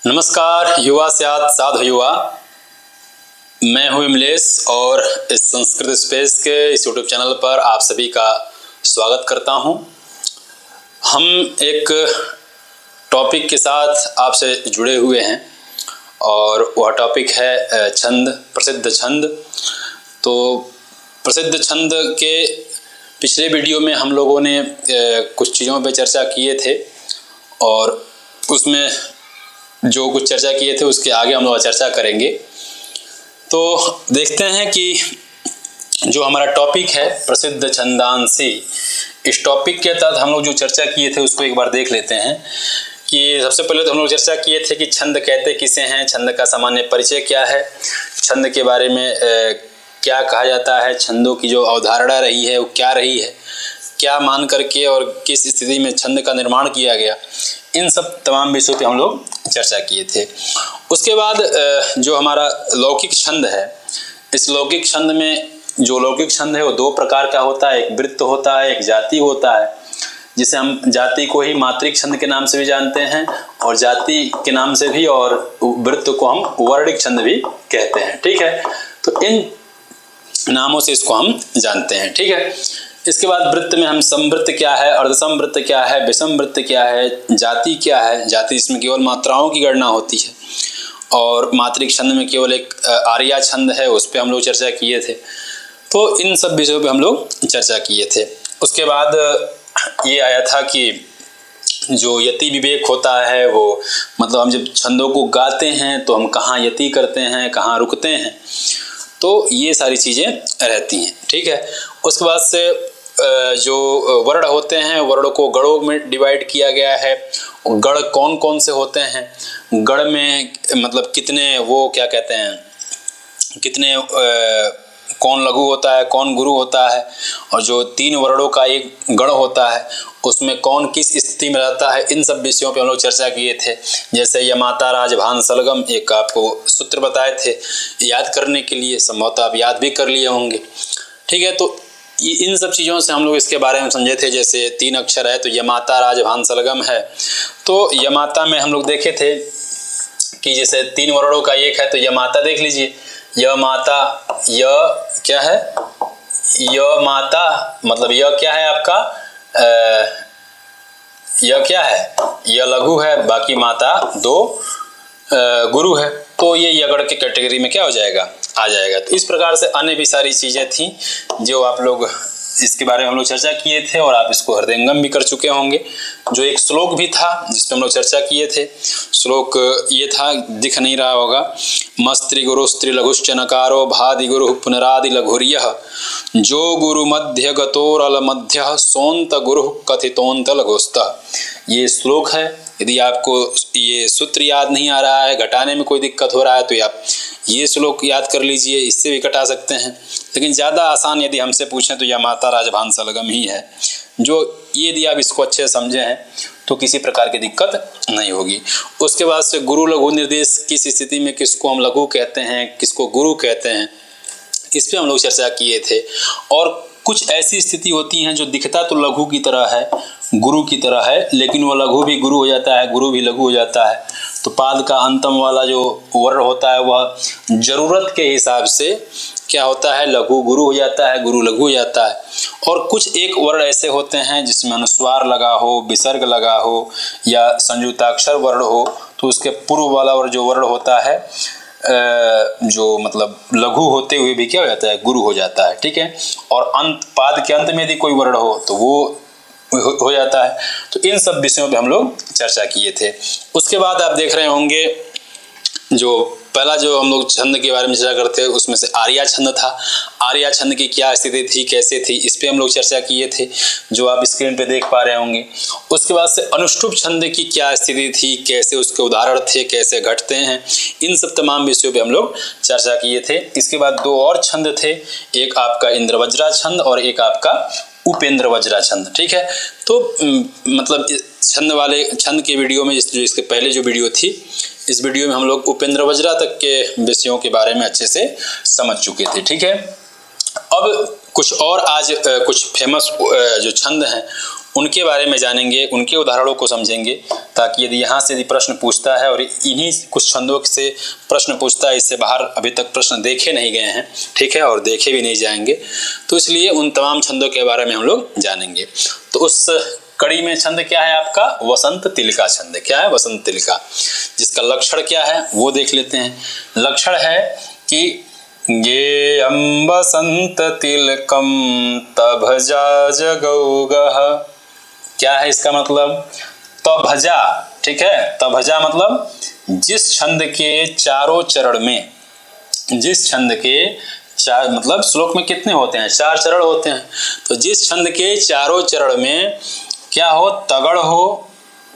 नमस्कार युवा स्यात् साधु युवा। मैं हूँ विमलेश और इस संस्कृत स्पेस के इस यूट्यूब चैनल पर आप सभी का स्वागत करता हूँ। हम एक टॉपिक के साथ आपसे जुड़े हुए हैं और वह टॉपिक है छंद, प्रसिद्ध छंद। तो प्रसिद्ध छंद के पिछले वीडियो में हम लोगों ने कुछ चीज़ों पर चर्चा किए थे और उसमें जो कुछ चर्चा किए थे उसके आगे हम लोग चर्चा करेंगे। तो देखते हैं कि जो हमारा टॉपिक है प्रसिद्ध छंदांसी, इस टॉपिक के तहत हम लोग जो चर्चा किए थे उसको एक बार देख लेते हैं। कि सबसे पहले तो हम लोग चर्चा किए थे कि छंद कहते किसे हैं, छंद का सामान्य परिचय क्या है, छंद के बारे में क्या कहा जाता है, छंदों की जो अवधारणा रही है वो क्या रही है, क्या मान करके और किस स्थिति में छंद का निर्माण किया गया, इन सब तमाम विषयों पे हम लोग चर्चा किए थे। उसके बाद जो हमारा लौकिक छंद है, इस लौकिक छंद में जो लौकिक छंद है वो दो प्रकार का होता है, एक वृत्त होता है, एक जाति होता है, जिसे हम जाति को ही मात्रिक छंद के नाम से भी जानते हैं और जाति के नाम से भी, और वृत्त को हम वर्णिक छंद भी कहते हैं। ठीक है, तो इन नामों से इसको हम जानते हैं। ठीक है, इसके बाद वृत्त में हम समवृत्त क्या है, अर्धसमवृत्त क्या है, विषमवृत्त क्या है, जाति क्या है। जाति इसमें केवल मात्राओं की गणना होती है और मात्रिक छंद में केवल एक आर्या छंद है, उस पर हम लोग चर्चा किए थे। तो इन सब विषयों पे हम लोग चर्चा किए थे। उसके बाद ये आया था कि जो यति विवेक होता है वो मतलब हम जब छंदों को गाते हैं तो हम कहाँ यति करते हैं, कहाँ रुकते हैं, तो ये सारी चीज़ें रहती हैं। ठीक है, उसके बाद से जो वर्ण होते हैं, वर्ण को गणों में डिवाइड किया गया है। गण कौन कौन से होते हैं, गण में मतलब कितने वो क्या कहते हैं, कितने कौन लघु होता है, कौन गुरु होता है, और जो तीन वर्णों का एक गण होता है उसमें कौन किस स्थिति में रहता है, इन सब विषयों पे हम लोग चर्चा किए थे। जैसे यमाता राजभान सलगम एक आपको सूत्र बताए थे याद करने के लिए, संभवतः आप याद भी कर लिए होंगे। ठीक है, तो इन सब चीज़ों से हम लोग इसके बारे में समझे थे। जैसे तीन अक्षर है तो यमाता राजभान सलगम है, तो यमाता में हम लोग देखे थे कि जैसे तीन वर्णों का एक है तो यमाता देख लीजिए, य माता, य क्या है, य माता मतलब य क्या है आपका, य क्या है, य लघु है, बाकी माता दो गुरु है, तो ये यगण के कैटेगरी में क्या हो जाएगा, आ जाएगा। तो इस प्रकार से अन्य भी सारी चीज़ें थी जो आप लोग इसके बारे में हम लोग चर्चा किए थे और आप इसको हृदयंगम भी कर चुके होंगे। जो एक श्लोक भी था जिस पे हम लोग चर्चा किए थे, श्लोक ये था, दिख नहीं रहा होगा, मस्त्रि गुरु स्त्री लघुश्च नकारो भादि गुरु पुनरादि लघुर्यः जो गुरु मध्य गतोरल मध्य सोंत गुरु कथितोंत लघुस्तः। ये श्लोक है। यदि आपको ये सूत्र याद नहीं आ रहा है, घटाने में कोई दिक्कत हो रहा है, तो आप ये श्लोक याद कर लीजिए, इससे भी घटा सकते हैं। लेकिन ज़्यादा आसान यदि हमसे पूछें तो यह माता राजभान सलगम ही है, जो यदि आप इसको अच्छे से समझे हैं तो किसी प्रकार की दिक्कत नहीं होगी। उसके बाद से गुरु लघु निर्देश, किस स्थिति में किसको हम लघु कहते हैं, किसको गुरु कहते हैं, इस पर हम लोग चर्चा किए थे। और कुछ ऐसी स्थिति होती हैं जो दिखता तो लघु की तरह है, गुरु की तरह है, लेकिन वो लघु भी गुरु हो जाता है, गुरु भी लघु हो जाता है। तो पाद का अंतम वाला जो वर्ण होता है वह जरूरत के हिसाब से क्या होता है, लघु गुरु हो जाता है, गुरु लघु हो जाता है। और कुछ एक वर्ण ऐसे होते हैं जिसमें अनुस्वार लगा हो, विसर्ग लगा हो या संयुक्ताक्षर वर्ण हो, तो उसके पूर्व वाला वर्ण जो वर्ण होता है जो मतलब लघु होते हुए भी क्या हो जाता है, गुरु हो जाता है। ठीक है, और अंत पाद के अंत में यदि कोई वर्ण हो तो वो हो जाता है। तो इन सब विषयों पे हम लोग चर्चा किए थे। उसके बाद आप देख रहे होंगे जो पहला जो हम लोग छंद के बारे में चर्चा करते हैं उसमें से आर्या छंद था। आर्या छंद की क्या स्थिति थी, कैसे थी, इस पे हम लोग चर्चा किए थे, जो आप स्क्रीन पे देख पा रहे होंगे। उसके बाद से अनुष्टुप छंद की क्या स्थिति थी, कैसे उसके उदाहरण थे, कैसे घटते हैं, इन सब तमाम विषयों पे हम लोग चर्चा किए थे। इसके बाद दो और छंद थे, एक आपका इंद्रवज्रा छंद और एक आपका उपेंद्र वज्रा छंद। ठीक है, तो मतलब छंद वाले छंद के वीडियो में जो इसके पहले जो वीडियो थी, इस वीडियो में हम लोग उपेंद्र वज्रा तक के विषयों के बारे में अच्छे से समझ चुके थे। ठीक है, अब कुछ और आज कुछ फेमस जो छंद हैं उनके बारे में जानेंगे, उनके उदाहरणों को समझेंगे, ताकि यदि यहाँ से यदि प्रश्न पूछता है और इन्हीं कुछ छंदों से प्रश्न पूछता है, इससे बाहर अभी तक प्रश्न देखे नहीं गए हैं, ठीक है, और देखे भी नहीं जाएंगे, तो इसलिए उन तमाम छंदों के बारे में हम लोग जानेंगे। तो उस कड़ी में छंद क्या है आपका? वसंत तिलका छंद। क्या है? वसंत तिलका। जिसका लक्षण क्या है वो देख लेते हैं। लक्षण है कि गेयं वसंत तिलकम तभजा जगौगः। क्या है इसका मतलब? तभजा, ठीक है, तभजा मतलब जिस छंद के चारों चरण में, जिस छंद के चार, मतलब श्लोक में कितने होते हैं? 4 चरण होते हैं। तो जिस छंद के चारों चरण में क्या हो? तगड़ हो,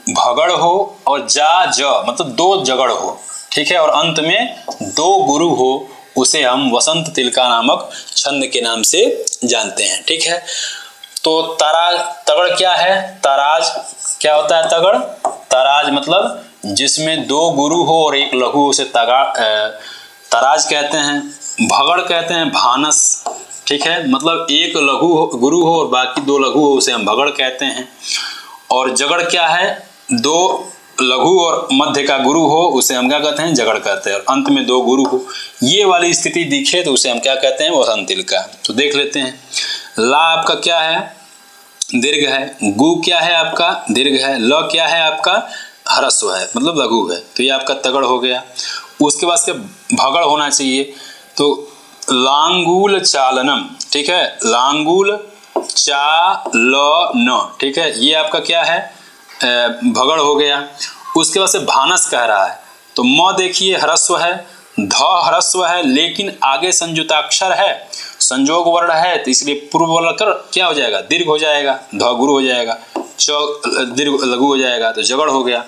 भगड़ हो और जा ज, मतलब 2 जगड़ हो, ठीक है, और अंत में 2 गुरु हो, उसे हम वसंत तिलका नामक छंद के नाम से जानते हैं, ठीक है। तो तराज, तगड़ क्या है? तराज क्या होता है? तगड़, तराज मतलब जिसमें 2 गुरु हो और 1 लघु, उसे तराज कहते हैं। भगड़ कहते हैं भानस, ठीक है, मतलब 1 लघु गुरु हो और बाकी 2 लघु हो, उसे हम भगड़ कहते हैं। और जगड़ क्या है? 2 लघु और मध्य का गुरु हो, उसे हम क्या कहते हैं? जगड़ कहते हैं। और अंत में 2 गुरु हो, ये वाली स्थिति दिखे तो उसे हम क्या कहते हैं? वसंत तिलका। तो देख लेते हैं। ला आपका क्या है? दीर्घ है। गु क्या है आपका? दीर्घ है। ल क्या है आपका? ह्रस्व है, मतलब लघु है। तो ये आपका तगड़ हो गया। उसके बाद से भगड़ होना चाहिए। तो लांगूल चालनम, ठीक है, लांगूल चालन, ठीक है, ये आपका क्या है? भगड़ हो गया। उसके बाद से भानस कह रहा है, तो म देखिए ह्रस्व है, ध ह्रस्व है, लेकिन आगे संयुक्ताक्षर है, संजोग वर्ण है, तो इसलिए पूर्व वाला कर क्या हो जाएगा? दीर्घ हो जाएगा, ध गुरु हो जाएगा, च दीर्घ लघु हो जाएगा, तो जगड़ हो गया।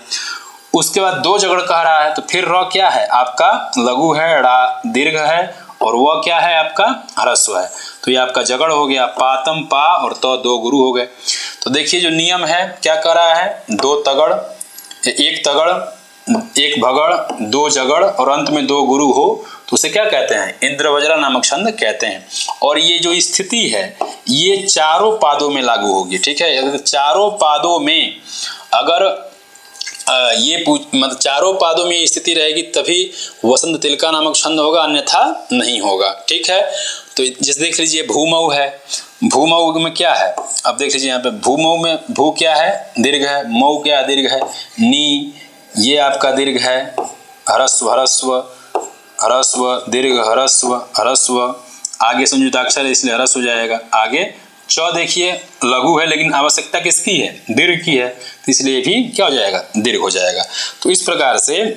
उसके बाद 2 जगड़ कह रहा है, तो फिर र क्या है आपका? लघु है, ड़ा दीर्घ है और वह क्या है आपका? ह्रस्व है। तो ये आपका जगड़ हो गया। पातम पा और तो 2 गुरु हो गए। तो देखिए जो नियम है क्या कर रहा है? 2 तगड़, 1 तगड़, 1 भगड़, 2 जगड़ और अंत में 2 गुरु हो, तो उसे क्या कहते हैं? इंद्रवज्रा नामक छंद कहते हैं। और ये जो स्थिति है ये चारों पादों में लागू होगी, ठीक है। अगर चारों पादों में अगर मतलब चारों पादों में ये स्थिति रहेगी तभी वसंत तिलका नामक छंद होगा, अन्यथा नहीं होगा, ठीक है। तो जैसे देख लीजिए भूमऊ है, भूमऊ में क्या है? अब देख लीजिए यहाँ पे भूमऊ में भू क्या है? दीर्घ है, मऊ क्या है? दीर्घ है, नी ये आपका दीर्घ है, ह्रस्व ह्रस्व ह्रस्व दीर्घ ह्रस्व ह्रस्व, आगे संयुक्ताक्षर है इसलिए ह्रस्व हो जाएगा। आगे च देखिए लघु है लेकिन आवश्यकता किसकी है? दीर्घ की है, तो इसलिए भी क्या हो जाएगा? दीर्घ हो जाएगा। तो इस प्रकार से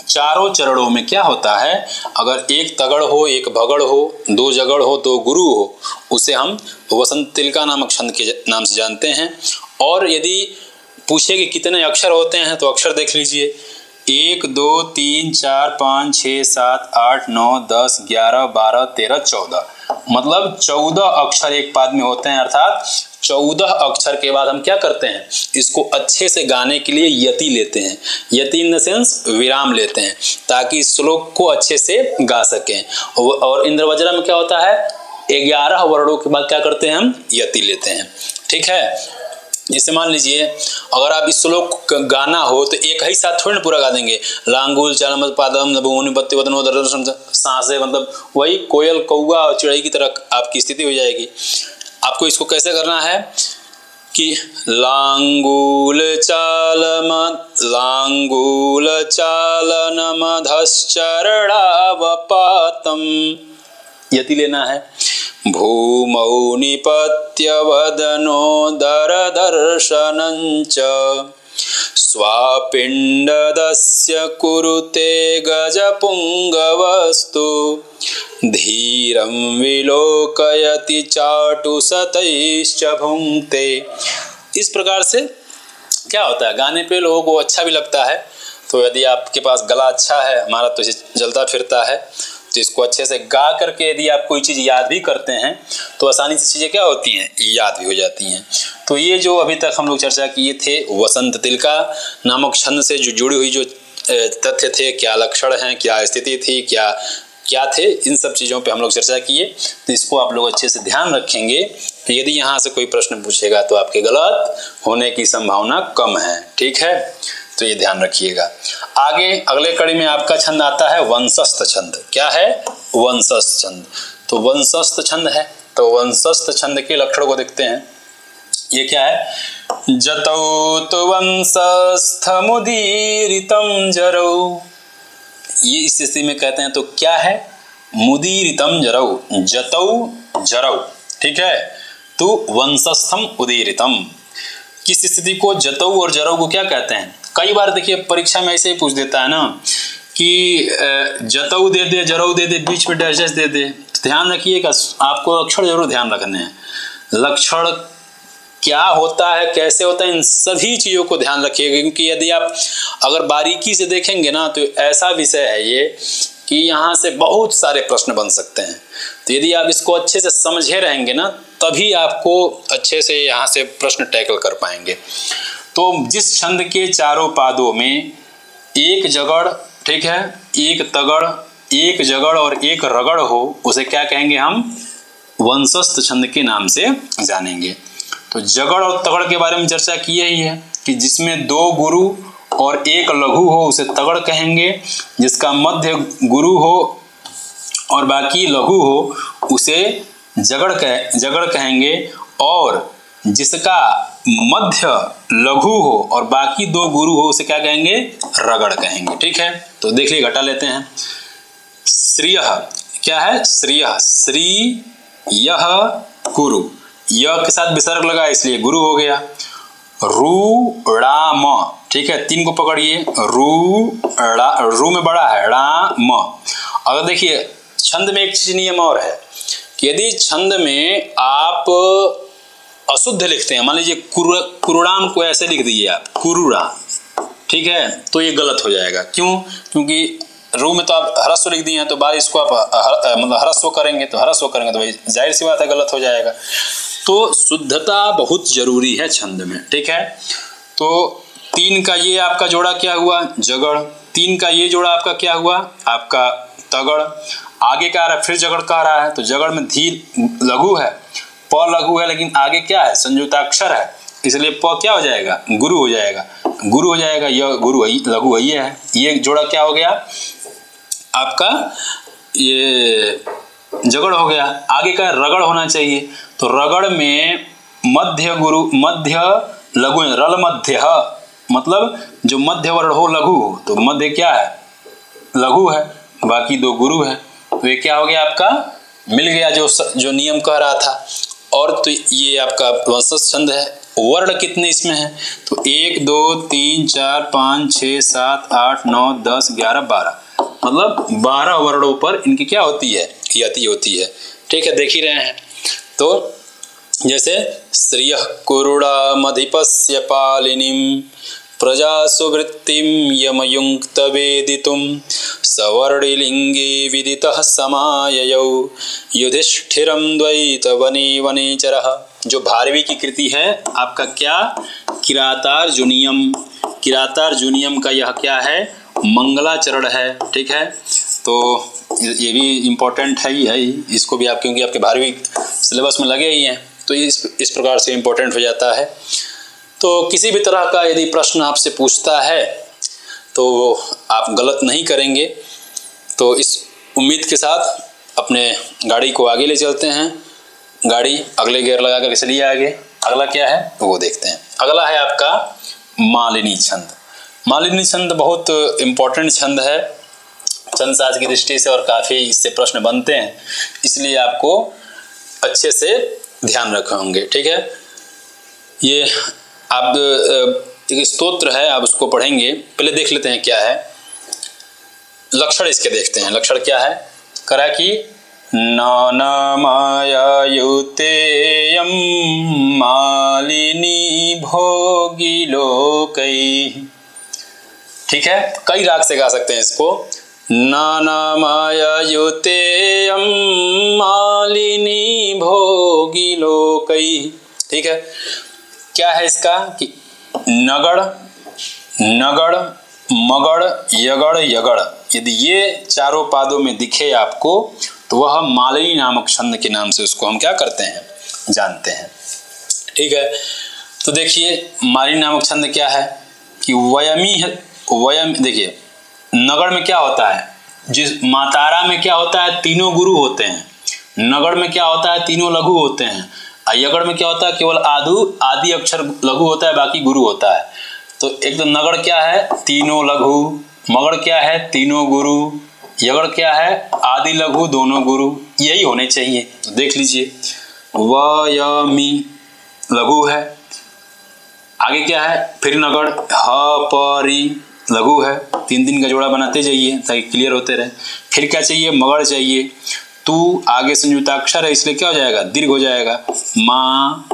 चारों चरणों में क्या होता है? अगर 1 तगड़ हो, 1 भगड़ हो, 2 जगड़ हो, 2 गुरु हो, उसे हम वसंत तिलका नामक छंद के नाम से जानते हैं। और यदि पूछे कि कितने अक्षर होते हैं तो अक्षर देख लीजिए, 1 2 3 4 5 6 7 8 9 10 11 12 13 14, मतलब 14 अक्षर एक पाद में होते हैं। अर्थात 14 अक्षर के बाद हम क्या करते हैं? इसको अच्छे से गाने के लिए यति लेते हैं। यति इन द सेंस विराम लेते हैं, ताकि इस श्लोक को अच्छे से गा सकें। और इंद्रवज्रा में क्या होता है? 11 वर्णों के बाद क्या करते हैं? हम यति लेते हैं, ठीक है। जैसे मान लीजिए अगर आप इस श्लोक गाना हो तो एक ही साथ थोड़ी ना पूरा गा देंगे। लांगुल चालम पादम नभूनि बत्ती वदन दर्शन सांसे, मतलब वही कोयल कौवा और चिड़ै की तरह आपकी स्थिति हो जाएगी। आपको इसको कैसे करना है कि लांगुल चालन मधश्चरणावपातम, यति लेना है। भूमौ निपत्य वदनो दरदर्शनञ्च स्वापिण्डदस्य कुरुते गजपुङ्गवस्तु धीरं विलोकयति चाटुसतैश्च भुङ्क्ते। इस प्रकार से क्या होता है? गाने पे लोगों को अच्छा भी लगता है। तो यदि आपके पास गला अच्छा है, हमारा तो चलता फिरता है, तो इसको अच्छे से गा करके यदि आप कोई चीज़ याद भी करते हैं तो आसानी से चीज़ें क्या होती हैं? याद भी हो जाती हैं। तो ये जो अभी तक हम लोग चर्चा किए थे वसंत तिलका नामक छंद से जो जुड़ी हुई जो तथ्य थे, क्या लक्षण हैं, क्या स्थिति थी, क्या क्या थे, इन सब चीज़ों पे हम लोग चर्चा किए। तो इसको आप लोग अच्छे से ध्यान रखेंगे। तो यदि यहाँ से कोई प्रश्न पूछेगा तो आपके गलत होने की संभावना कम है, ठीक है, तो ये ध्यान रखिएगा। आगे अगले कड़ी में आपका छंद आता है वंशस्थ छंद। क्या है? वंशस्थ छंद। तो वंशस्थ छंद है, तो वंशस्थ छंद के लक्षण को देखते हैं। ये क्या है? जतौ तु वंशस्थमुदीरितं जरौ। ये इस स्थिति में कहते हैं तो क्या है? मुदीरितं जरौ, जतौ जरौ, ठीक है, तो वंशस्थम उदीरितम। किस स्थिति को जतौ और जरौ को क्या कहते हैं? कई बार देखिए परीक्षा में ऐसे ही पूछ देता है ना कि जतौ दे दे, जरौ दे दे, बीच में डैश दे दे। तो ध्यान रखिएगा, आपको अक्षर जरूर ध्यान रखने हैं। लक्षण क्या होता है, कैसे होता है, इन सभी चीज़ों को ध्यान रखिएगा, क्योंकि यदि आप अगर बारीकी से देखेंगे ना तो ऐसा विषय है ये कि यहाँ से बहुत सारे प्रश्न बन सकते हैं। तो यदि आप इसको अच्छे से समझे रहेंगे ना तभी आपको अच्छे से यहाँ से प्रश्न टैकल कर पाएंगे। तो जिस छंद के चारों पादों में एक जगड़, ठीक है, एक तगड़, एक जगड़ और एक रगड़ हो, उसे क्या कहेंगे? हम वंशस्थ छंद के नाम से जानेंगे। तो जगड़ और तगड़ के बारे में चर्चा की ही है कि जिसमें दो गुरु और एक लघु हो उसे तगड़ कहेंगे, जिसका मध्य गुरु हो और बाकी लघु हो उसे जगड़ कहेंगे, और जिसका मध्य लघु हो और बाकी दो गुरु हो उसे क्या कहेंगे? रगड़ कहेंगे, ठीक है। तो देखिए घटा लेते हैं। श्रिय क्या है? श्रिय, श्री यह गुरु, य के साथ विसर्ग लगा इसलिए गुरु हो गया। रू ड़ा म, ठीक है, तीन को पकड़िए, रू में बड़ा है, ड़ा म। अगर देखिए छंद में एक चीज नियम और है कि यदि छंद में आप अशुद्ध लिखते हैं, मान लीजिए कुरुड़ाम को ऐसे लिख दीजिए आप, कुरुड़ा, ठीक है, तो ये गलत हो जाएगा। क्यों? क्योंकि रू में तो आप ह्रस्व लिख दिए हैं, तो बाद इसको आप मतलब ह्रस्व करेंगे तो भाई जाहिर सी बात है गलत हो जाएगा। तो शुद्धता बहुत जरूरी है छंद में, ठीक है। तो तीन का ये आपका जोड़ा क्या हुआ? जगड़। तीन का ये जोड़ा आपका क्या हुआ? आपका तगड़। आगे क्या आ रहा है? फिर जगड़ कह रहा है, तो जगड़ में धी लघु है, प लघु है, लेकिन आगे क्या है? संयुक्ताक्षर है, इसलिए प क्या हो जाएगा? गुरु हो जाएगा, गुरु हो जाएगा। यह गुरु लघु है, ये जोड़ा क्या हो गया आपका? ये जगड़ हो गया। आगे का रगड़ होना चाहिए, तो रगड़ में मध्य गुरु, मध्य लघु, रल मध्य, मतलब जो मध्य वर्ण हो लघु हो, तो मध्य क्या है? लघु है, बाकी दो गुरु है, तो ये क्या हो गया आपका? मिल गया जो नियम कह रहा था। और तो ये आपका वंशस्थ छंद है। वर्ण कितने इसमें है? तो 1 2 3 4 5 6 7 8 9 10 11 12, मतलब 12 वर्णों पर इनकी क्या होती है? यति होती है, ठीक है, देख ही रहे हैं। तो जैसे श्रिय कुरुड़ामधिपस्य पालिनीं प्रजा सुवृत्तिं यमयुङ्क्त वेदितुं सवर्णिलिङ्गे विदितः समाययौ युधिष्ठिरं द्वैतवने वनेचरः। जो भारवी की कृति है आपका क्या? किरातार्जुनीयम। किरातार्जुनीयम का यह क्या है? मंगलाचरण है, ठीक है। तो ये भी इम्पोर्टेंट है ही है, इसको भी आप, क्योंकि आपके भारवी सिलेबस में लगे ही हैं, तो इस प्रकार से इम्पोर्टेंट हो जाता है। तो किसी भी तरह का यदि प्रश्न आपसे पूछता है तो आप गलत नहीं करेंगे। तो इस उम्मीद के साथ अपने गाड़ी को आगे ले चलते हैं। गाड़ी अगले गियर लगा कर चलिए आगे। अगला क्या है तो वो देखते हैं। अगला है आपका मालिनी छंद। मालिनी छंद बहुत इम्पोर्टेंट छंद है छंद साज की दृष्टि से, और काफ़ी इससे प्रश्न बनते हैं, इसलिए आपको अच्छे से ध्यान रखे होंगे, ठीक है। ये आप एक स्तोत्र है, आप उसको पढ़ेंगे। पहले देख लेते हैं क्या है लक्षण, इसके देखते हैं लक्षण क्या है। करा कि नाना माया युतेयं मालिनी भोगी लोकै, ठीक है। कई राग से गा सकते हैं इसको। नाना माया युतेयं मालिनी भोगी लोकै, ठीक है। क्या है इसका कि नगड़, नगड़, मगड़, यगड़, यगड़, यदि ये चारों पादों में दिखे आपको तो वह मालिनी नामक छंद के नाम से उसको हम क्या करते हैं, जानते हैं। ठीक है, तो देखिए मालिनी नामक छंद क्या है कि वयमी है। वयम देखिए नगड़ में क्या होता है, जिस मातारा में क्या होता है, तीनों गुरु होते हैं। नगड़ में क्या होता है, तीनों लघु होते हैं। यगड़ में क्या होता है, केवल आदि अक्षर लघु होता है, बाकी गुरु होता है। तो एक तो नगड़ क्या है, तीनों लघु, मगड़ क्या है, तीनों गुरु, यगड़ क्या है, आदि लघु दोनों गुरु, यही होने चाहिए। तो देख लीजिए वयमी लघु है, आगे क्या है, फिर नगड़ ह परी लघु है, 3 का जोड़ा बनाते जाइए ताकि क्लियर होते रहे। फिर क्या चाहिए, मगड़ चाहिए, तू आगे संयुक्ताक्षर है इसलिए क्या हो जाएगा, दीर्घ हो जाएगा। माँ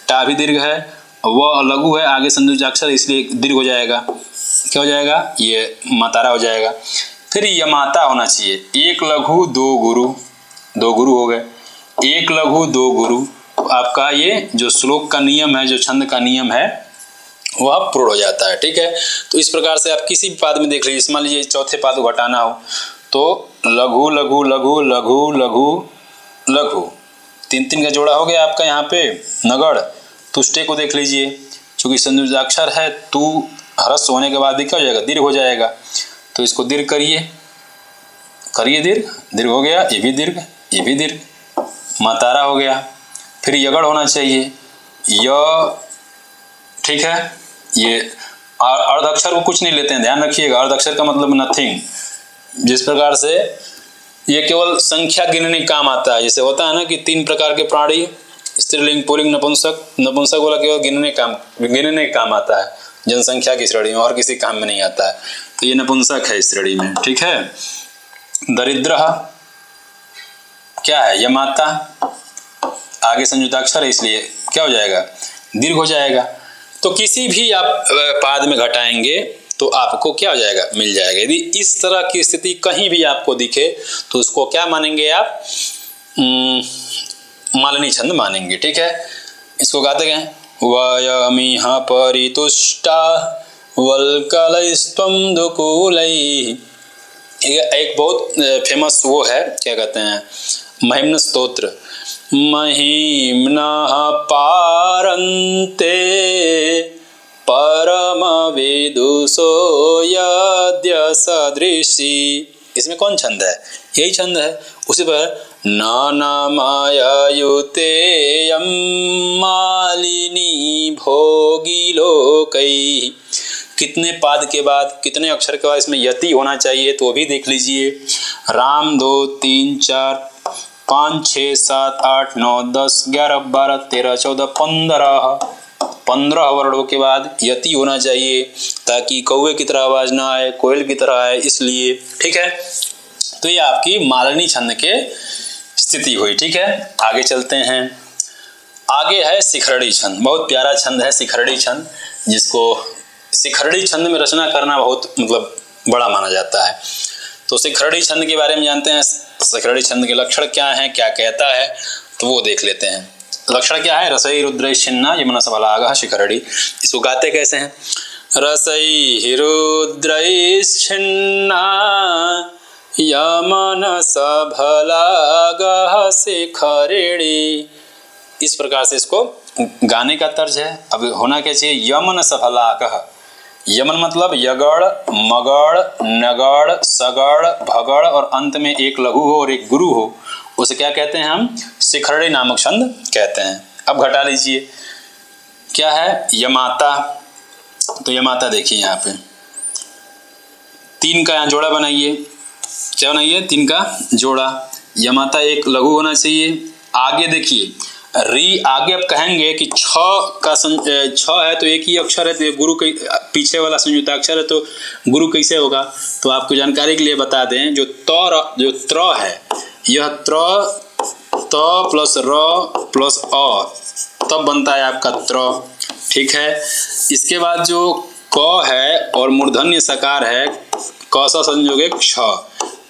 टा भी दीर्घ है, वह लघु है, आगे संयुक्ताक्षर इसलिए दीर्घ हो जाएगा, क्या हो जाएगा, ये मातारा हो जाएगा। फिर यमाता होना चाहिए, एक लघु दो गुरु, 2 गुरु हो गए, एक लघु 2 गुरु। आपका ये जो श्लोक का नियम है, जो छंद का नियम है वह पूर्ण हो जाता है। ठीक है, तो इस प्रकार से आप किसी भी पाद में देख लीजिए, मान लीजिए चौथे पाद को घटाना हो तो लघु लघु लघु लघु लघु लघु, 3 का जोड़ा हो गया आपका यहाँ पे। नगड़ तुष्टे को देख लीजिए, चूंकि संयुक्ताक्षर है, तू ह्रस्व होने के बाद भी क्या हो जाएगा, दीर्घ हो जाएगा। तो इसको दीर्घ करिए, करिए दीर्घ हो गया, ये भी दीर्घ, ये भी दीर्घ, मातारा हो गया। फिर यगड़ होना चाहिए, य, ठीक है, ये अर्ध अक्षर को कुछ नहीं लेते हैं, ध्यान रखिएगा, अर्ध अक्षर का मतलब नथिंग। जिस प्रकार से ये केवल संख्या गिनने काम आता है, जैसे होता है ना कि 3 प्रकार के प्राणी, स्त्रीलिंग, पुल्लिंग, नपुंसक। नपुंसक वाला केवल गिनने काम आता है जनसंख्या की श्रेणी में, और किसी काम में नहीं आता है। तो ये नपुंसक है इस श्रेणी में। ठीक है, दरिद्र क्या है, यमाता, आगे संयुक्ताक्षर है इसलिए क्या हो जाएगा, दीर्घ हो जाएगा। तो किसी भी आप पाद में घटाएंगे तो आपको क्या हो जाएगा, मिल जाएगा। यदि इस तरह की स्थिति कहीं भी आपको दिखे तो उसको क्या मानेंगे आप, मालिनी छंद मानेंगे। ठीक है, इसको गाते गए, वयमिह परितुष्टा वल्कलैस्त्वं दुकूलैः। एक बहुत फेमस वो है, क्या कहते हैं, महिम्न स्तोत्र। महिम्नः पारन्ते परम विदुषो यद्य सदृशी। इसमें कौन छंद है, यही छंद है। उसी पर नानामायुतेयं मालिनी भोगिलोकैः। कितने पाद के बाद, कितने अक्षर के बाद इसमें यति होना चाहिए तो भी देख लीजिए। राम 2 3 4 5 6 7 8 9 10 11 12 13 14 15 वर्णों के बाद यति होना चाहिए, ताकि कौवे की तरह आवाज ना आए, कोयल की तरह आए, इसलिए। ठीक है, तो ये आपकी मालिनी छंद के स्थिति हुई। ठीक है, आगे चलते हैं। आगे है शिखरड़ी छंद, बहुत प्यारा छंद है शिखरड़ी छंद, जिसको शिखरड़ी छंद में रचना करना बहुत मतलब बड़ा माना जाता है। तो शिखरड़ी छंद के बारे में जानते हैं, शिखरड़ी छंद के लक्षण क्या हैं, क्या कहता है, तो वो देख लेते हैं। लक्षण क्या है, रसई रुद्रैश्छिन्ना यमन सबलागः शिखरड़ी। इसको गाते कैसे हैं, रसई रुद्रैश्छिन्ना यमन सबलागः शिखरड़ी। इस प्रकार से इसको गाने का तर्ज है। अब होना क्या चाहिए, यमन सफलागः। यमन मतलब यगड़, मगड़, नगड़, सगड़, भगड़ और अंत में एक लघु हो और एक गुरु हो, उसे क्या कहते हैं हम, शिखरड़ी नामक छंद कहते हैं। अब घटा लीजिए, क्या है, यमाता। तो यमाता देखिए यहाँ पे 3 का यहाँ जोड़ा बनाइए, क्या बनाइए, 3 का जोड़ा। यमाता एक लघु होना चाहिए। आगे देखिए री, आगे आप कहेंगे कि 6 है तो एक ही अक्षर है, तो गुरु के पीछे वाला संयुक्ताक्षर है, तो गुरु कैसे होगा। तो आपको जानकारी के लिए बता दें, जो त्र है, यह त प्लस र प्लस अ तब बनता है आपका त्र। ठीक है, इसके बाद जो क है और मूर्धन्य सकार है, क सा संयोग है क्ष,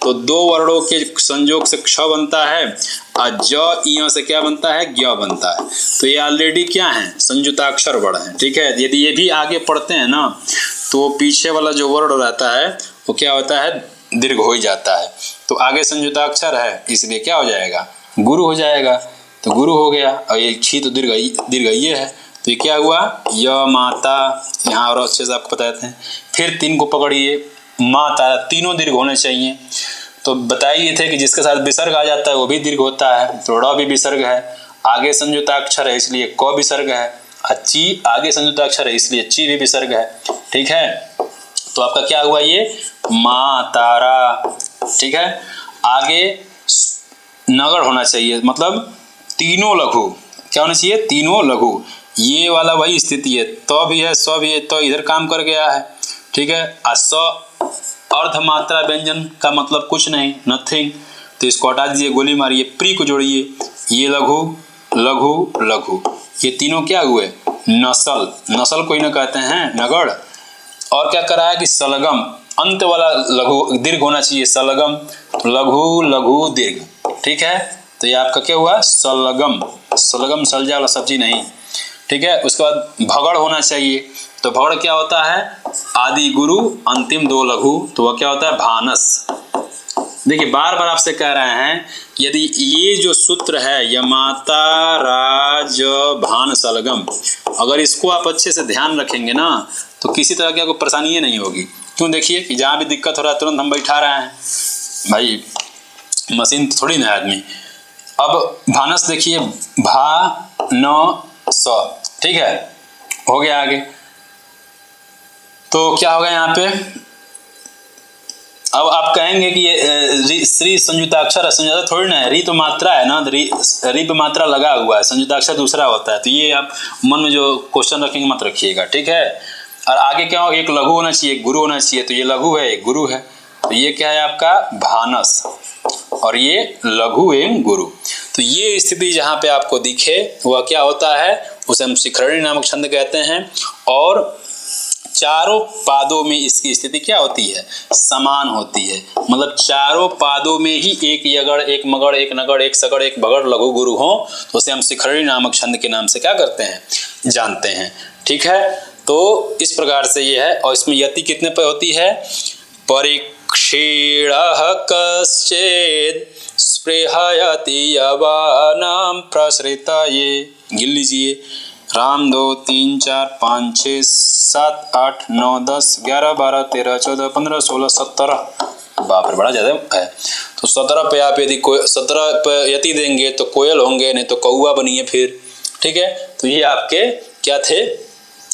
तो 2 वर्णों के संयोग से क्ष बनता है, और ज इया से क्या बनता है, ज्ञ बनता है। तो ये ऑलरेडी क्या है, संयुक्ताक्षर वर्ण है। ठीक है, यदि ये भी आगे पढ़ते हैं ना तो पीछे वाला जो वर्ड रहता है वो क्या होता है, दीर्घ हो ही जाता है। तो आगे संयुक्ताक्षर है इसलिए क्या हो जाएगा, गुरु हो जाएगा। तो गुरु हो गया, और ये छी तो दीर्घ ये है, तो ये क्या हुआ, य माता, यहाँ और अच्छे से आपको बताते हैं। फिर 3 को पकड़िए, माता, तीनों दीर्घ होने चाहिए। तो बताइए थे कि जिसके साथ विसर्ग आ जाता है वो भी दीर्घ होता है, तो ड़ भी विसर्ग है, आगे संयुक्ताक्षर है इसलिए क विसर्ग है, ची आगे संयुक्ताक्षर है इसलिए ची भी विसर्ग है। ठीक है, तो आपका क्या हुआ, ये मातारा। ठीक है, आगे नगड़ होना चाहिए, मतलब तीनों लघु, क्या होना चाहिए, तीनों लघु। ये वाला वही स्थिति है, तो भी है, स भी है, तो इधर काम कर गया है। ठीक है, स अर्धमात्रा व्यंजन का मतलब कुछ नहीं, नथिंग, तो इसको हटा दीजिए, गोली मारिए, प्री को जोड़िए, ये लघु लघु लघु, ये तीनों क्या हुए, नसल, नसल को ही न कहते हैं, नगड़। और क्या करा है कि सलगम, अंत वाला लघु दीर्घ होना चाहिए, सलगम, तो लघु लघु दीर्घ। ठीक है, तो ये आपका क्या हुआ, सलगम, सलगम सलजा वाला सब्जी नहीं। ठीक है, उसके बाद भगड़ होना चाहिए, तो भगड़ क्या होता है, आदि गुरु अंतिम 2 लघु, तो वह क्या होता है, भानस। देखिए बार बार आपसे कह रहे हैं, यदि ये जो सूत्र है यमाता राज भान सलगम, अगर इसको आप अच्छे से ध्यान रखेंगे ना तो किसी तरह की आपको परेशानी नहीं होगी। क्यों, देखिए कि जहाँ भी दिक्कत हो रहा है तुरंत हम बैठा रहे हैं, भाई मशीन तो थोड़ी ना आदमी। अब भानस देखिए, भा न स, ठीक है, हो गया आगे। तो क्या होगा यहाँ पे, अब आप कहेंगे कि ये श्री संयुक्ताक्षर है, संयुक्ताक्षर थोड़ी ना है, री तो मात्रा है ना, री पे मात्रा लगा हुआ है, संयुक्ताक्षर दूसरा होता है। तो ये आप मन में जो क्वेश्चन रखेंगे मत रखिएगा। ठीक है, और आगे क्या हो, एक लघु होना चाहिए, एक गुरु होना चाहिए, तो ये लघु है, एक गुरु है, तो ये क्या है आपका भानस, और ये लघु एवं गुरु। तो ये स्थिति जहाँ पे आपको दिखे वह क्या होता है, उसे हम शिखरणी नामक छंद कहते हैं। और चारों पादों में इसकी स्थिति क्या होती है, समान होती है, मतलब चारों पादों में ही एक यगड़, एक मगड़, एक नगड़, एक सगड़, एक भगड़ लघु गुरु हो, तो उसे हम शिखरणी नामक छंद के नाम से क्या करते हैं, जानते हैं। ठीक है, तो इस प्रकार से ये है। और इसमें यति कितने पे होती है, परीक्षीणः कश्चेद स्पृहयति यवानां प्रसृतये। गिन लीजिए, राम 2 3 4 5 6 7 8 9 10 11 12 13 14 15 16 17, बाप रे बड़ा ज्यादा है। तो 17 पे आप यदि 17 पे यति देंगे तो कोयल होंगे, नहीं तो कौआ बनिए फिर। ठीक है, तो ये आपके क्या थे,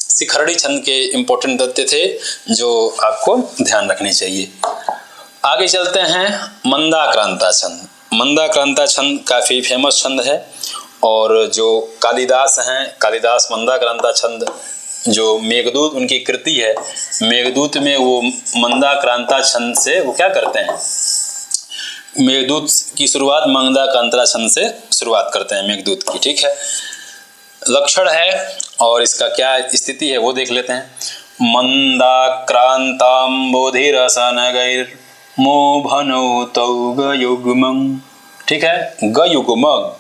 शिखरणी छंद के इंपॉर्टेंट तथ्य थे जो आपको ध्यान रखने चाहिए। आगे चलते हैं, मंदाक्रांता छंद। मंदाक्रांता छंद काफी फेमस छंद है, और जो कालिदास हैं, कालिदास मंदाक्रांता छंद जो मेघदूत उनकी कृति है, मेघदूत में वो मंदाक्रांता छंद से वो क्या करते हैं, मेघदूत की शुरुआत मंदाक्रांता छंद से शुरुआत करते हैं मेघदूत की। ठीक है, लक्षण है और इसका क्या स्थिति है वो देख लेते हैं। मंदाक्रांताम्बोधिरसनगैर्मोभनौ तौ गयुग्मं। ठीक है, गयुग्मं,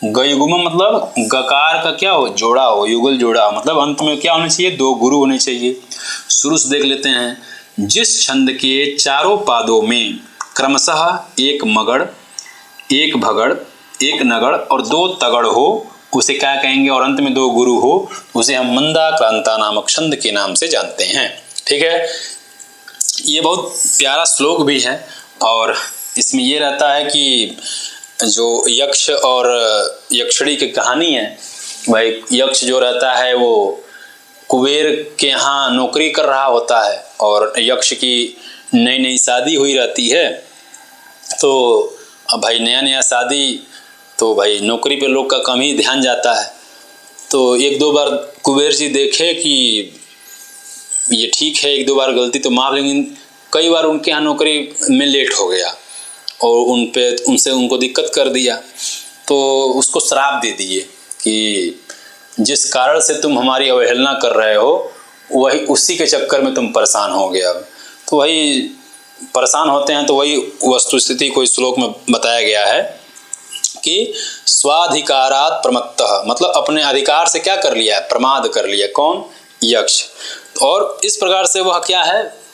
गयुग्मं मतलब गकार का क्या हो, जोड़ा हो, युगल जोड़ा हो, मतलब अंत में क्या होना चाहिए, 2 गुरु होने चाहिए। शुरू से देख लेते हैं, जिस छंद के चारों पादों में क्रमशः एक मगड़, एक भगड़, एक नगड़ और 2 तगड़ हो उसे क्या कहेंगे, और अंत में 2 गुरु हो उसे हम मंदाक्रांता नामक छंद के नाम से जानते हैं। ठीक है, ये बहुत प्यारा श्लोक भी है, और इसमें ये रहता है कि जो यक्ष और यक्षिणी की कहानी है, भाई यक्ष जो रहता है वो कुबेर के यहाँ नौकरी कर रहा होता है, और यक्ष की नई नई शादी हुई रहती है। तो अब भाई नया नया शादी, तो भाई नौकरी पे लोग का कम ही ध्यान जाता है। तो 1-2 बार कुबेर जी देखे कि ये ठीक है, 1-2 बार गलती तो माफ, लेकिन कई बार उनके यहाँ नौकरी में लेट हो गया और उनसे उनको दिक्कत कर दिया, तो उसको श्राप दे दिए कि जिस कारण से तुम हमारी अवहेलना कर रहे हो वही उसी के चक्कर में तुम परेशान हो गया। तो वही परेशान होते हैं, तो वही वस्तुस्थिति को इस श्लोक में बताया गया है कि स्वाधिकारात् प्रमत्तः, मतलब अपने अधिकार से क्या कर लिया है, प्रमाद कर लिया। कौन, यक्ष। और इस प्रकार से वह क्या है,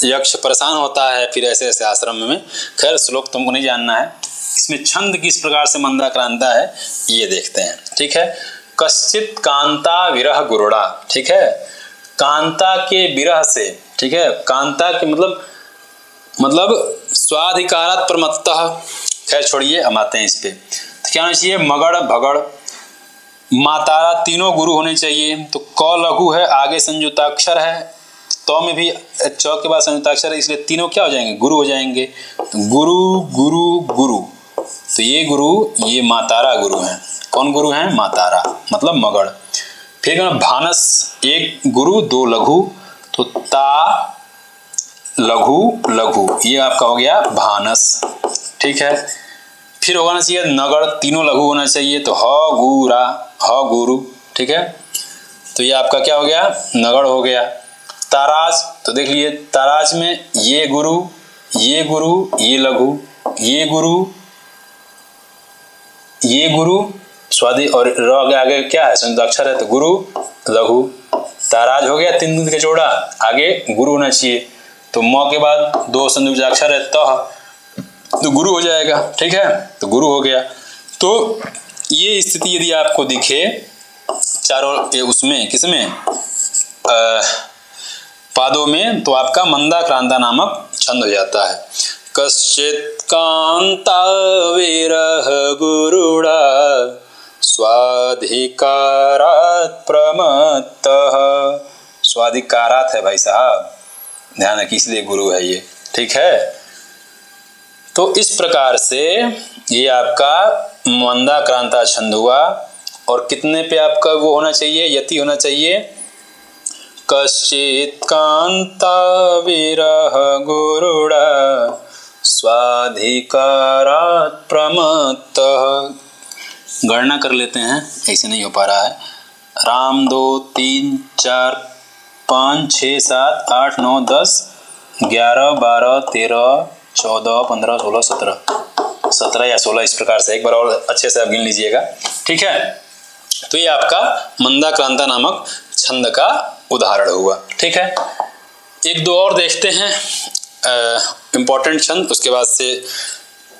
यक्ष परेशान होता है फिर ऐसे ऐसे आश्रम में। खैर श्लोक तुमको नहीं जानना है, इसमें छंद किस प्रकार से मंदाक्रांता है ये देखते हैं। ठीक है, कश्चित कांता विरह गुरुड़ा। ठीक है, कांता के विरह से, ठीक है, कांता के मतलब स्वाधिकारात् प्रमत्तः। खैर छोड़िए, हम आते हैं इस पे। तो क्या होना चाहिए, मगड़ भगड़ मातारा तीनों गुरु होने चाहिए। तो क लघु है, आगे संयुक्ताक्षर है, तो में भी च के बाद संयुक्ताक्षर है, इसलिए तीनों क्या हो जाएंगे, गुरु हो जाएंगे। तो गुरु गुरु गुरु, तो ये गुरु ये मातारा गुरु हैं। कौन गुरु हैं, मातारा मतलब मगड़। फिर भानस, एक गुरु दो लघु, तो ता लघु लघु, ये आपका हो गया भानस। ठीक है, फिर होना चाहिए नगड़, तीनों लघु होना चाहिए, तो ह गुरा ह गुरु। ठीक है, तो ये आपका क्या हो गया, नगड़ हो गया। ताराज, तो देख लिए ताराज में ये गुरु ये गुरु ये लघु, ये गुरु ये गुरु स्वादि, और र के आगे क्या है, संयुक्ताक्षर है, तो गुरु लघु। ताराज हो गया, तीन का जोड़ा, आगे गुरु होना चाहिए, तो म के बाद दो संयुक्ताक्षर है, तो गुरु हो जाएगा। ठीक है, तो गुरु हो गया। तो ये स्थिति यदि आपको दिखे चारों उसमें, किसमें, पादों में, तो आपका मंदाक्रांता नामक छंद हो जाता है। कश्चित् कांता विरह गुरुड़ा स्वाधिकारात् प्रमत्तः। स्वाधिकारात् है भाई साहब, ध्यान रखिए, इसलिए गुरु है ये। ठीक है, तो इस प्रकार से ये आपका मंदाक्रांता छंद हुआ। और कितने पे आपका वो होना चाहिए, यति होना चाहिए। कश्चित् कांता विरह गुरुड़ा स्वाधिकारात् प्रमत्तः। गणना कर लेते हैं, ऐसे नहीं हो पा रहा है। राम 2 3 4 5 6 7 8 9 10 11 12 13 14 15 16 17 या 16, इस प्रकार से एक बार और अच्छे से आप गिन लीजिएगा। ठीक है, तो ये आपका मंदाक्रांता नामक छंद का उदाहरण हुआ। ठीक है, एक दो और देखते हैं इम्पोर्टेंट छंद, उसके बाद से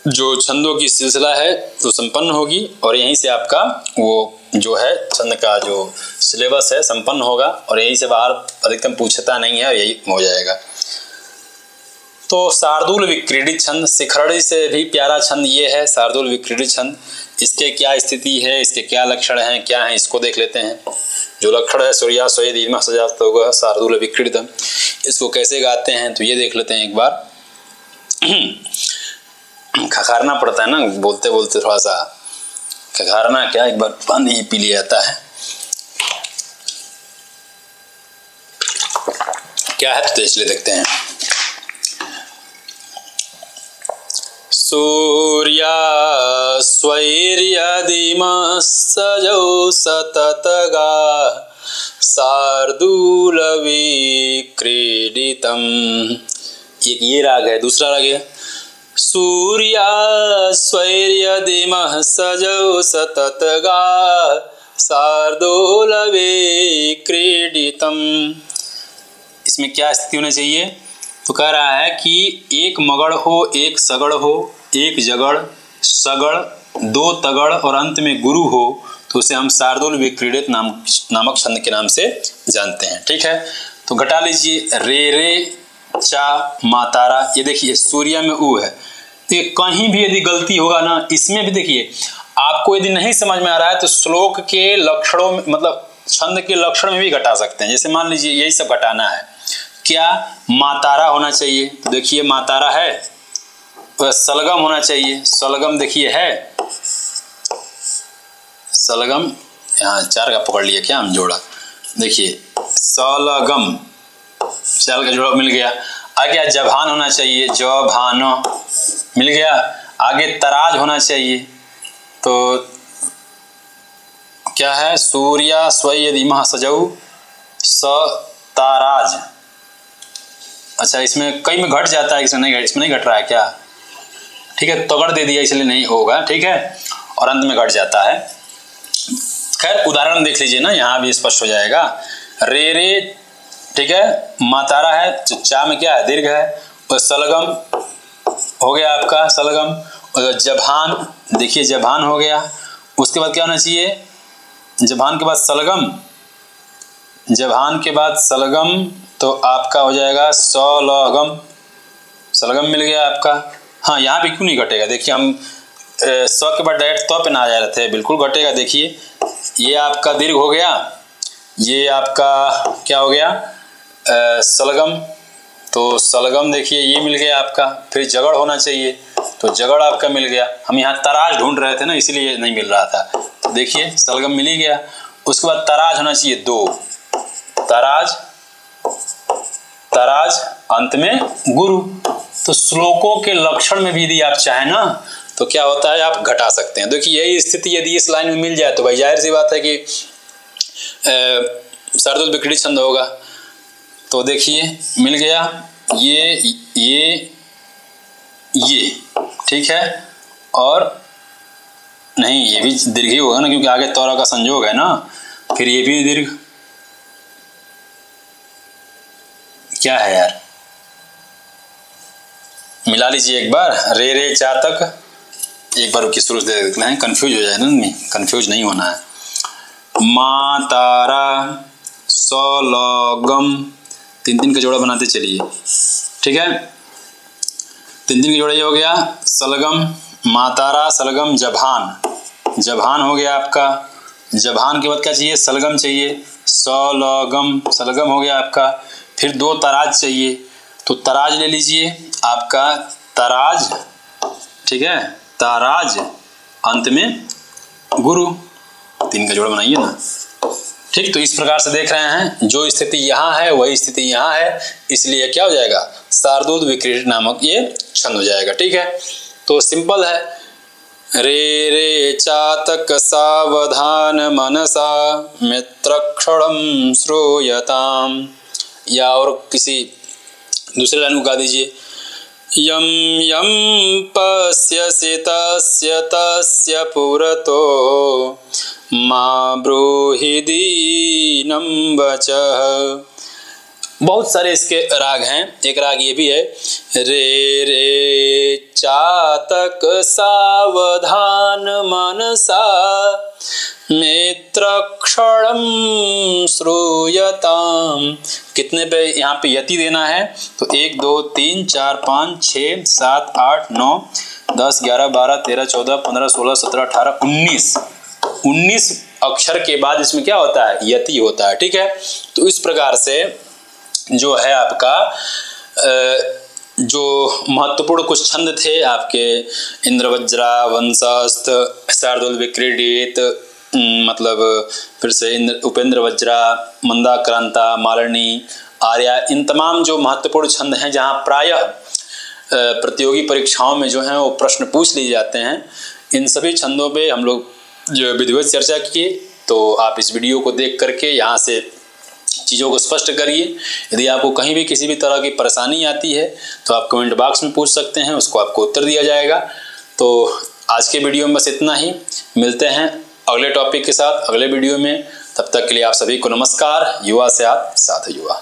जो छंदों की सिलसिला है वो संपन्न होगी, और यहीं से आपका वो जो है छंद का जो सिलेबस है संपन्न होगा, और यहीं से बाहर अधिकतम पूछता नहीं है, यही हो जाएगा। तो शार्दूल विक्रीडित छंद, शिखरणी से भी प्यारा छंद ये है शार्दूल विक्रीडित छंद। इसके क्या स्थिति है, इसके क्या लक्षण हैं, क्या है, इसको देख लेते हैं। जो लक्षण है सूर्या स्वय दीर्घ सजात होगा शार्दूल विक्रीडितम, इसको कैसे गाते हैं तो ये देख लेते हैं एक बार। खखारना पड़ता है ना, बोलते बोलते थोड़ा सा खखारना क्या, एक बार पानी पी लिया जाता है। क्या है तो इसलिए देखते हैं। सूर्या स्वैर्यदिमः सजौ सततगा शार्दूल विक्रीडितम्। एक ये राग है, दूसरा राग है सूर्या स्वैर्यदिमः सजौ सततगा शार्दूल विक्रीडितम्। इसमें क्या स्थिति होनी चाहिए, तो कह रहा है कि एक मगड़ हो, एक सगड़ हो, एक जगड़ सगड़, दो तगड़ और अंत में गुरु हो, तो उसे हम शार्दूल विक्रीडित नामक छंद के नाम से जानते हैं। ठीक है, तो घटा लीजिए, रे रे चा मातारा, ये देखिए सूर्या में ऊ है, तो कहीं भी यदि गलती होगा ना, इसमें भी देखिए आपको यदि नहीं समझ में आ रहा है तो श्लोक के लक्षणों में, मतलब छंद के लक्षण में भी घटा सकते हैं। जैसे मान लीजिए यही सब घटाना है, क्या मातारा होना चाहिए, तो देखिए मातारा है, तो सलगम होना चाहिए, सलगम देखिए है, सलगम यहाँ 4 का पकड़ लिया क्या हम जोड़ा, देखिए सलगम 4 का जोड़ा मिल गया। आगे जभान होना चाहिए, जभान मिल गया। आगे तराज होना चाहिए, तो क्या है, सूर्या स्वयदिमः सजौ स ताराज। अच्छा, इसमें कई में घट जाता है, इसमें नहीं घट रहा है क्या, ठीक है, तगड़ दे दिया इसलिए नहीं होगा। ठीक है, और अंत में घट जाता है। खैर उदाहरण देख लीजिए ना, यहाँ भी स्पष्ट हो जाएगा। रे रे, ठीक है, मातारा है, चा में क्या है, दीर्घ है, और सलगम हो गया आपका सलगम, और जभान, देखिए जभान हो गया। उसके बाद क्या होना चाहिए, जभान के बाद सलगम, जभान के बाद सलगम, तो आपका हो जाएगा सलगम, सलगम मिल गया आपका। हाँ, यहाँ भी क्यों नहीं घटेगा, देखिए हम स के बाद डायरेक्ट तो पे ना आ जा रहे थे, बिल्कुल घटेगा। देखिए ये आपका दीर्घ हो गया, ये आपका क्या हो गया, सलगम, तो सलगम देखिए ये मिल गया आपका। फिर जगड़ होना चाहिए, तो जगड़ आपका मिल गया। हम यहाँ तराज ढूंढ रहे थे ना, इसलिए नहीं मिल रहा था, तो देखिए सलगम मिल ही गया। उसके बाद तराज होना चाहिए, दो, तराज, तराज, अंत में गुरु। तो श्लोकों के लक्षण में भी यदि आप चाहें ना तो क्या होता है, आप घटा सकते हैं। देखिए यही स्थिति यदि इस लाइन में मिल जाए तो भाई जाहिर सी बात है कि शार्दूल विक्रीडित छंद होगा। तो देखिए मिल गया ये, ठीक है, और नहीं ये भी दीर्घ ही होगा ना, क्योंकि आगे तौरा का संयोग है ना। फिर ये भी दीर्घ, क्या है यार, मिला लीजिए एक बार, रे रे चा तक एक बार रुकिए, शुरू से दे देते हैं, कंफ्यूज हो जाए ना, कंफ्यूज नहीं होना है। मा तारा सलगम, तीन तीन का जोड़ा बनाते चलिए, ठीक है, तीन तीन का जोड़ा ये हो गया, सलगम, मातारा, सलगम, जभान, जभान हो गया आपका। जभान के बाद क्या चाहिए, सलगम चाहिए, सलगम, सलगम हो गया आपका। फिर दो तराज चाहिए, तो तराज ले लीजिए आपका, तराज, ठीक है, ताराज, अंत में गुरु, तीन का जोड़ा बनाइए ना, ठीक। तो इस प्रकार से देख रहे हैं, जो स्थिति यहाँ है वही स्थिति यहाँ है, इसलिए क्या हो जाएगा, शार्दूल विक्रीडित नामक ये छंद हो जाएगा, ठीक है। तो सिंपल है, रे रे चातक सावधान मनसा मित्रक्षणम श्रूयताम, या और किसी दूसरे लाइन को गा दीजिए, यम यम पश्यसि तस्य तस्य पुरतो मा ब्रूहि दीनं वचः। बहुत सारे इसके राग हैं, एक राग ये भी है, रे रे चातक सावधान मनसा मित्रक्षणम श्रूयताम। कितने पे यहाँ पे यति देना है, तो 1 2 3 4 5 6 7 8 9 10 11 12 13 14 15 16 17 18 19 अक्षर के बाद इसमें क्या होता है, यति होता है, ठीक है। तो इस प्रकार से जो है आपका जो महत्वपूर्ण कुछ छंद थे आपके, इंद्रवज्रा, वंशस्थ, शार्दूल विक्रीडित, मतलब फिर से उपेंद्र वज्रा, मंदाक्रांता, मालिनी, आर्या, इन तमाम जो महत्वपूर्ण छंद हैं जहाँ प्रायः प्रतियोगी परीक्षाओं में जो हैं वो प्रश्न पूछ लिए जाते हैं, इन सभी छंदों पे हम लोग जो विधिवत चर्चा किए। तो आप इस वीडियो को देख करके यहाँ से चीज़ों को स्पष्ट करिए। यदि आपको कहीं भी किसी भी तरह की परेशानी आती है तो आप कमेंट बॉक्स में पूछ सकते हैं, उसको आपको उत्तर दिया जाएगा। तो आज के वीडियो में बस इतना ही, मिलते हैं अगले टॉपिक के साथ अगले वीडियो में। तब तक के लिए आप सभी को नमस्कार। युवा से आप साथ युवा।